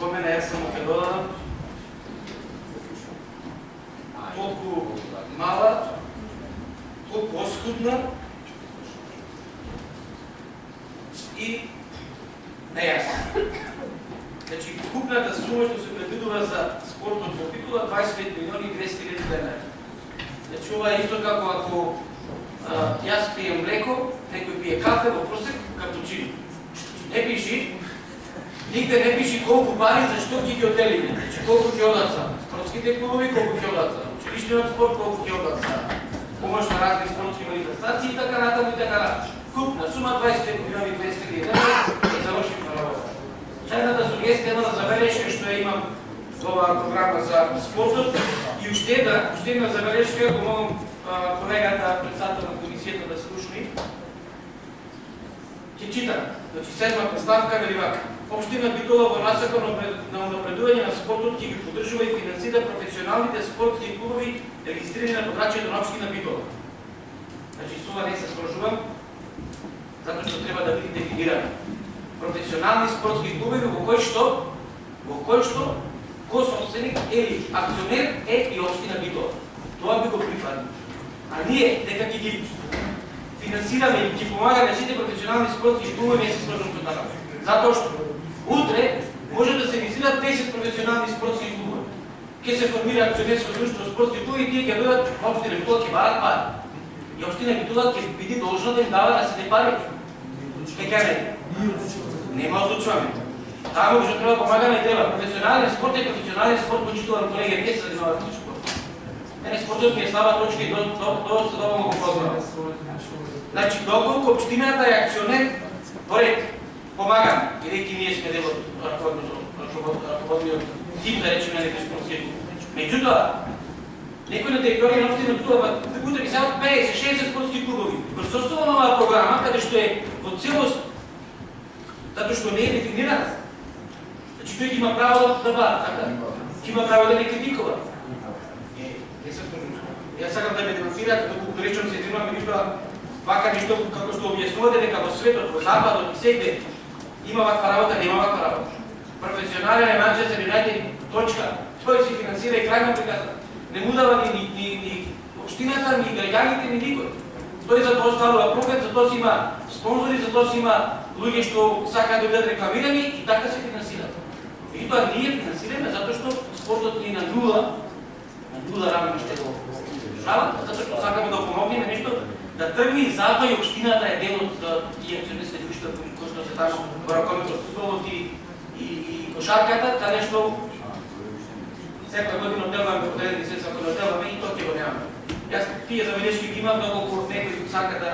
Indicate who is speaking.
Speaker 1: спомена, аз съм Македона, толкова мала, толкова оскудна и неясна. Значи, купната сума ще се предвидува за спортот во Битола 25 милиони и 200 хиляди лева. Значи, ова е исто како ако јас пием млеко, некој пие кафе, во просек капучино. Не пиши, нигде не пиши колку пари, зашто ги отделиме. Значи, колку ќе одат за спортските клубови, колку ќе одат за училишниот спорт, колку ќе одат за помош на разни спортски манифестации и така натаму и така натаму. Купна сума 25 милиони и 200 хиляди лева и завршим на работа. Едната сугестија, една забелешка што ја имам во оваа програма за спортот и уште една забелешка, ако молам колегата председател на комисијата да слушни. Ќе читам. Значи, седмата ставка вели вака. Општина Битола во насока на унапредување на спортот ќе ги поддржува и финансира професионалните спортски клубови регистрирани на подрачјето на општина Битола. Значи, со ова не се сложувам, затоа што треба да биде дефинирано. Професионални спортски клубови во кој што кособственик или акционер е и општина Битола. Тоа би го прифатил. А ние дека ќе ги финансираме и ќе помагаме сите професионални спортски клубови, не се сложувам со така. Затоа што утре може да се регистрират 10 професионални спортски клубови. Ќе се формира акционерско друштво спортски клубови и тие ќе дојдат во општина Битола, ќе барат пари. И општина Битола ќе биде должна да им дава на сите пари. Ќе кажа, нема одлучуваме. Таму што треба помагаме треба. Професионален спорт е професионален спорт, почитувам колеги, не се занимават со спорт. Мене спортот ми е слаба точка и тоа се добро го познавам. Значи, доколку општината е акционер, поред, помагаме, бидејќи ние сме дел од раководниот тим, да речеме, на некој спортски клуб. Меѓутоа, некој на територија на општина Битола, утре ги сеат 50-60 спортски клубови. Врз основа на оваа програма, каде што е во целост, затоа што не е дефинирана. Значи, тој има право да бара, така? Има право да не критикува. Не се служам. Јас сакам да ме демонстрирате, доколку речам се изримам ништо, вака ништо како што објаснувате дека во светот, во западот и сегде има ваква работа, нема ваква работа. Професионален е Манчестер Юнајтед, точка. Тој си финансира и крајна приказна. Не му дава ни општината, ни граѓаните, ни никој. Тој за тоа оставува профит, за тоа си има спонзори, за тоа си има луѓе што сакаат да бидат рекламирани и така се финансира. И тоа ние финансираме затоа што спортот ни е на нула равниште во државата, затоа што сакаме да помогнеме нешто да тргне и затоа и општината е дел од тие акционерски друштва кои што се таму во раководниот фудбалот и кошарката, каде што секоја година одделваме по 9 месеца, ако не одделваме и тоа ќе го немаме. Јас тие забелешки ги имам, доколку некој сака да